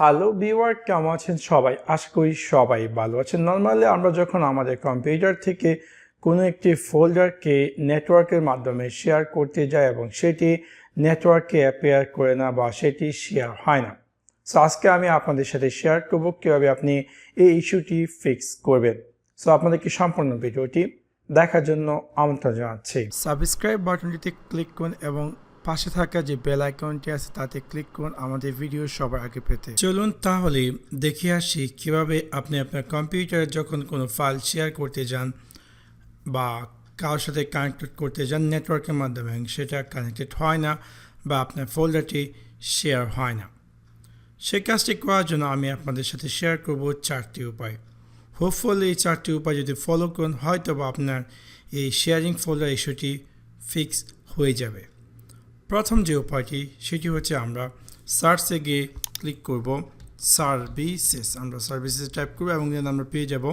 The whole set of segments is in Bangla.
হ্যালো ভিউয়ার, কেমন আছেন সবাই? আশা করি সবাই ভালো আছেন। নর্মালি আমরা যখন আমাদের কম্পিউটার থেকে কোনো একটি ফোল্ডারকে নেটওয়ার্কের মাধ্যমে শেয়ার করতে যাই এবং সেটি নেটওয়ার্কে অ্যাপিয়ার করে না বা সেটি শেয়ার হয় না। সো আজকে আমি আপনাদের সাথে শেয়ার করব কীভাবে আপনি এই ইস্যুটি ফিক্স করবেন। সো আপনাদেরকে সম্পূর্ণ ভিডিওটি দেখার জন্য আমন্ত্রণ জানাচ্ছি। সাবস্ক্রাইব বাটনটিতে ক্লিক করুন এবং পাশে থাকা যে বেল আইকনটি আছে তাতে ক্লিক করুন আমাদের ভিডিও সবার আগে পেতে। চলুন তাহলে দেখে আসি কিভাবে আপনি আপনার কম্পিউটারে যখন কোনো ফাইল শেয়ার করতে যান বা কারোর সাথে কানেক্টেড করতে যান নেটওয়ার্কের মাধ্যমে, সেটা কানেক্টেড হয় না বা আপনার ফোল্ডারটি শেয়ার হয় না। সেই কাজটি করার জন্য আমি আপনাদের সাথে শেয়ার করব 4টি উপায়। হোপফুলি এই 4টি উপায় যদি ফলো করুন হয়তো বা আপনার এই শেয়ারিং ফোল্ডার ইস্যুটি ফিক্স হয়ে যাবে। প্রথম যে উপায়টি সেটি হচ্ছে আমরা সার্চে গিয়ে ক্লিক করব সার্ভিসেস। আমরা সার্ভিসেস টাইপ করব এবং দেন আমরা পেয়ে যাব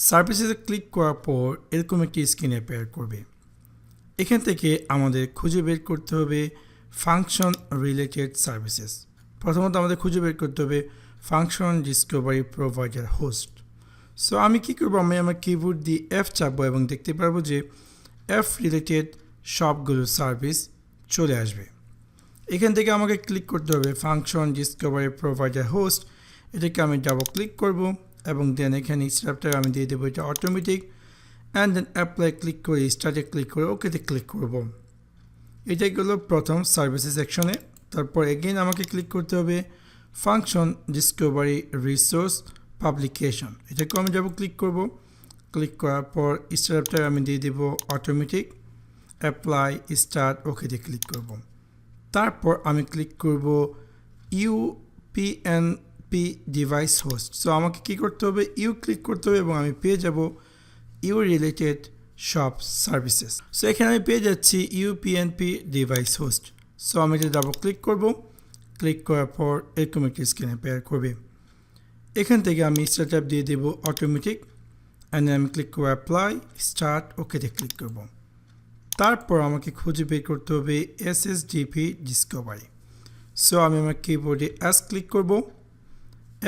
সার্ভিসেসে ক্লিক করার পর এরকম একটি স্ক্রিন অ্যাপিয়ার করবে। এখান থেকে আমাদের খুঁজে বের করতে হবে ফাংশন রিলেটেড সার্ভিসেস। প্রথমত আমাদের খুঁজে বের করতে হবে function Discovery provider host. So আমি কী করবো, আমি আমার কিবোর্ড দিয়ে F চাপবো এবং দেখতে পারবো যে F রিলেটেড সবগুলো সার্ভিস চলে আসবে। এখান থেকে আমাকে ক্লিক করতে হবে ফাংশন ডিসকভারি প্রোভাইডার হোস্ট। এটাকে আমি ডাবল ক্লিক করব এবং দেন এখানে স্ট্যাপটা আমি দিয়ে দেবো এটা automatic, and then apply click করে স্টার্টে ক্লিক করে ওকেতে ক্লিক করব। এটাই গেলো প্রথম সার্ভিসেস সেকশনে। তারপর এগেইন আমাকে ক্লিক করতে হবে ফাংশন ডিসকভারি রিসোর্স পাবলিকেশন। এটাকেও আমি ডাবল ক্লিক করব। ক্লিক করার পর স্টার্টটা আমি দিয়ে দেবো অটোমেটিক, অ্যাপ্লাই স্টার্ট ওকেতে ক্লিক করব। তারপর আমি ক্লিক করব ইউপিএনপি ডিভাইস হোস্ট। সো আমাকে কী করতে হবে, ক্লিক করতে হবে এবং আমি পেয়ে যাব রিলেটেড সব সার্ভিসেস। সো এখানে আমি পেয়ে যাচ্ছি ইউপিএনপি ডিভাইস হোস্ট। সো আমি এটা ডাবল ক্লিক করব। ক্লিক করার পর এরকম একটি স্ক্রিন অ্যাপিয়ার করবে। এখান থেকে আমি স্টার্ট ট্যাব দিয়ে দেবো অটোমেটিক, অ্যান্ড আমি ক্লিক করব অ্যাপ্লাই স্টার্ট ওকেতে ক্লিক করব। তারপর আমাকে খুঁজে বের করতে হবে এসএসডিপি ডিসকভারি। সো আমি আমার কিবোর্ডে এস ক্লিক করব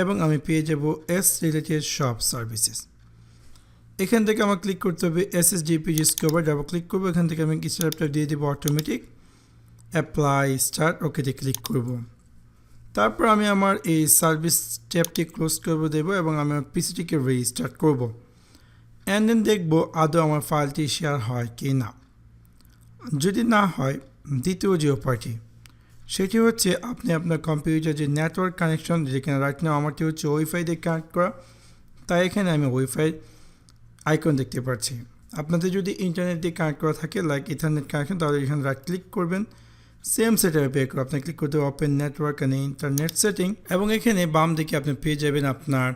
এবং আমি পেয়ে যাব এস রিলেটেড সব সার্ভিসেস। এখান থেকে আমার ক্লিক করতে হবে এসএসডিপি ডিসকভারি, ডাবল ক্লিক করব। এখান থেকে আমি স্টার্টটা দিয়ে দেবো অটোমেটিক, অ্যাপ্লাই স্টার্ট ওকেতে ক্লিক করব। তারপর আমি আমার এই সার্ভিস ট্যাবটি ক্লোজ করবো দেবো এবং আমি আমার পিসিটিকে রিস্টার্ট করব, অ্যান্ড দেন দেখবো আদৌ আমার ফাইলটি শেয়ার হয় কি না। যদি না হয়, দ্বিতীয় যে উপায়টি সেটি হচ্ছে আপনি আপনার কম্পিউটার যে নেটওয়ার্ক কানেকশন, যেখানে রাইট নাও আমারটি হচ্ছে ওয়াইফাই দিয়ে কানেক্ট করা, তাই এখানে আমি ওয়াইফাই আইকন দেখতে পাচ্ছি। আপনাদের যদি ইন্টারনেট দিয়ে কানেক্ট করা থাকে লাইক ইথারনেট কানেকশন, তাহলে এখানে রাইট ক্লিক করবেন, সেম সেটআপে পেয়ে করবেন। আপনি ক্লিক করতে open network and internet setting এবং এখানে বাম দিকে আপনি পেয়ে যাবেন আপনার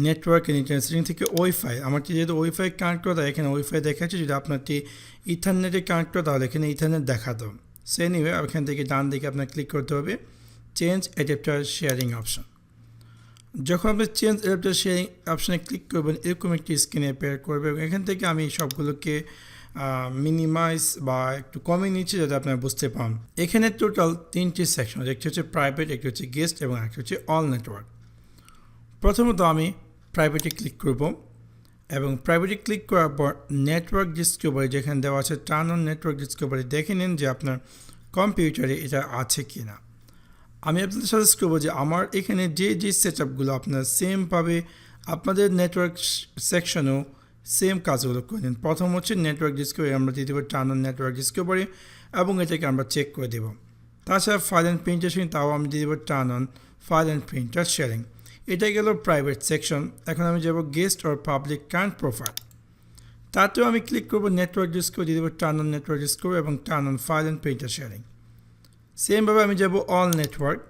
নেটওয়ার্ক অ্যান্ড ইন্টারনেট সেটিং থেকে ওয়াইফাই। আমারটি যেহেতু ওয়াইফাই কানেক্ট করা, এখানে ওয়াইফাই দেখাচ্ছে। যদি আপনারটি ইথারনেটে কানেক্ট করা তাহলে এখানে ইথারনেট দেখাতো। সো এনিওয়ে এখান থেকে ডান দিকে আপনার ক্লিক করতে হবে চেঞ্জ অ্যাডাপ্টার শেয়ারিং অপশন। যখন আপনি চেঞ্জ অ্যাডাপ্টার শেয়ারিং অপশানে ক্লিক করবেন এরকম একটি স্ক্রিন অ্যাপিয়ার করবে এবং এখান থেকে আমি সবগুলোকে মিনিমাইজ বা একটু কমিয়ে নিচ্ছি যাতে আপনারা বুঝতে পান। এখানে টোটাল 3টি সেকশন, একটি হচ্ছে প্রাইভেট, একটি হচ্ছে গেস্ট এবং একটি হচ্ছে অল নেটওয়ার্ক। প্রথমত আমি প্রাইভেটে ক্লিক করব এবং প্রাইভেটে ক্লিক করার পর নেটওয়ার্ক ডিসকভারি যেখানে দেওয়া আছে টার্ন অন নেটওয়ার্ক ডিসকভারি, দেখে নিন যে আপনার কম্পিউটারে এটা আছে কি না। আমি আপনাদের সাজেস্ট করবো যে আমার এখানে যে সেটআপগুলো আপনার সেম পাবে আপনাদের নেটওয়ার্ক সেকশনেও সেম কাজগুলো করে নিন। প্রথম হচ্ছে নেটওয়ার্ক ডিসকভারি, আমরা দিয়ে দেবো টার্ন অন নেটওয়ার্ক ডিসকভারি এবং এটাকে আমরা চেক করে দেবো। তাছাড়া ফাইল অ্যান্ড প্রিন্টার শেয়ারিং, তাও আমি দিয়ে দেবো turn on file and printer sharing. এটাই গেল প্রাইভেট সেকশন। এখন আমি যাব guest or public current profile, তাতেও আমি ক্লিক করবো নেটওয়ার্ক ডিসকভারি, দিয়ে দেবো টার্ন অন নেটওয়ার্ক ডিসকভারি এবং turn on file and printer sharing. সেমভাবে আমি যাব অল নেটওয়ার্ক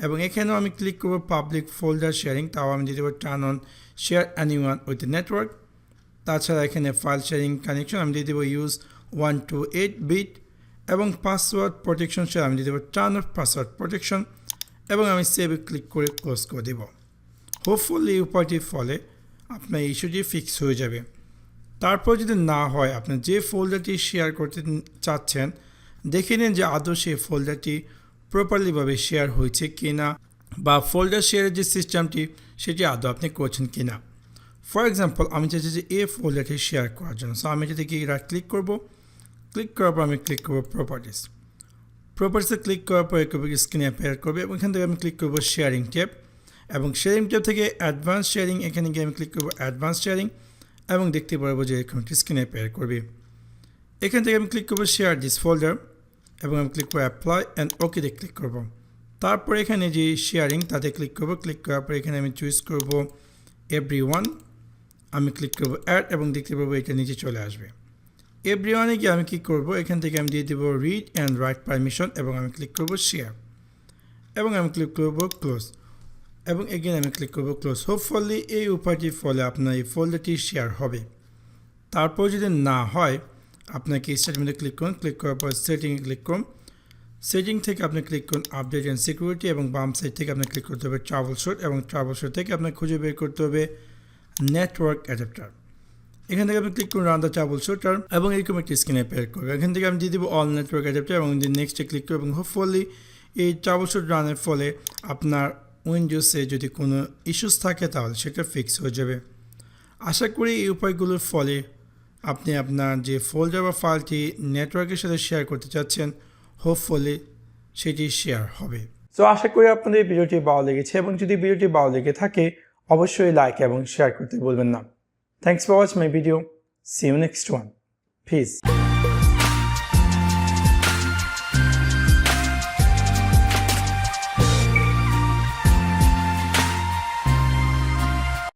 এবং এখানেও আমি ক্লিক করবো পাবলিক ফোল্ডার শেয়ারিং, তাও আমি দিয়ে দেবো turn on share anyone with the network. তাছাড়া এখানে ফাইল শেয়ারিং কানেকশন আমি দিয়ে দেবো ইউজ 128 বিট এবং পাসওয়ার্ড প্রোটেকশন সহ আমি দিয়ে দেবো টার্ন অফ পাসওয়ার্ড প্রোটেকশন এবং আমি সেভে ক্লিক করে ক্লোজ করে দেবো। হোপফুলি এই উপায়টির ফলে আপনার ইস্যুটি ফিক্স হয়ে যাবে। তারপর যদি না হয়, আপনি যে ফোল্ডারটি শেয়ার করতে চাচ্ছেন দেখে নিন যে আদৌ সেই ফোল্ডারটি প্রপারলিভাবে শেয়ার হয়েছে কি না বা ফোল্ডার শেয়ারের যে সিস্টেমটি সেটি আদৌ আপনি করছেন কি না। ফর এক্সাম্পল আমি চাইছি যে এই ফোল্ডারটি শেয়ার করার জন্য। সো আমি এটাতে গিয়ে রাইট ক্লিক করব, ক্লিক করার পর আমি ক্লিক করবো প্রপার্টিসে ক্লিক করার পর স্ক্রিনে অ্যাপিয়ার করবে এবং এখান থেকে আমি ক্লিক করবো শেয়ারিং ট্যাব এবং শেয়ারিং ট্যাব থেকে অ্যাডভান্স শেয়ারিং, এখানে গিয়ে আমি ক্লিক করবো অ্যাডভান্স শেয়ারিং এবং দেখতে পারবো যে এরকম একটি স্ক্রিনে অ্যাপিয়ার করবে। এখান থেকে আমি ক্লিক করবো শেয়ার দিস ফোল্ডার এবং আমি ক্লিক করবো অ্যাপ্লাই অ্যান্ড ওকেতে ক্লিক করব। তারপর এখানে যে শেয়ারিং তাতে ক্লিক করব, ক্লিক করার পর এখানে আমি চুজ করব এভরিওয়ান, আমি ক্লিক করব অ্যাড এবং দেখতে পাবো এটা নিচে চলে আসবে। এভরিওয়ানে গিয়ে আমি কী করব, এখান থেকে আমি দিয়ে দেবো রিড অ্যান্ড রাইট পারমিশন এবং আমি ক্লিক করব শেয়ার এবং আমি ক্লিক করব ক্লোজ এবং এগেন আমি ক্লিক করব ক্লোজ। হোপফুলি এই উপায়টির ফলে আপনার এই ফোল্ডারটি শেয়ার হবে। তারপর যদি না হয় আপনাকে স্টেটমেন্টে ক্লিক করুন, ক্লিক করার পর সেটিংয়ে ক্লিক করুন, সেটিং থেকে আপনি ক্লিক করুন আপডেট অ্যান্ড সিকিউরিটি এবং বাম সাইড থেকে আপনি ক্লিক করতে হবে ট্রাভেল শুট এবং ট্রাভেল শুট থেকে আপনাকে খুঁজে বের করতে হবে নেটওয়ার্ক অ্যাডাপ্টার। এখান থেকে আপনি ক্লিক করুন রান দ্য ট্রাভেল শুটার এবং এরকম একটি স্ক্রিনে অ্যাপিয়ার করবে। এখান থেকে আমি দিয়ে দেবো অল নেটওয়ার্ক অ্যাডাপ্টার এবং নেক্সটে ক্লিক করবো এবং হোপফুলি এই ট্রাভেল শুট রানের ফলে আপনার উইন্ডোজে যদি কোনো ইস্যুস থাকে তাহলে সেটা ফিক্স হয়ে যাবে। আশা করি এই উপায়গুলোর ফলে আপনি আপনার যে ফোল্ডার বা ফাইলটি নেটওয়ার্কের সাথে শেয়ার করতে চাচ্ছেন হোপফুলি সেটি শেয়ার হবে। সো আশা করি আপনাদের এই ভিডিওটি ভালো লেগেছে এবং যদি ভিডিওটি ভালো লেগে থাকে অবশ্যই লাইক এবং শেয়ার করতে বলবেন না। Thanks for watching my video. See you next one. Peace.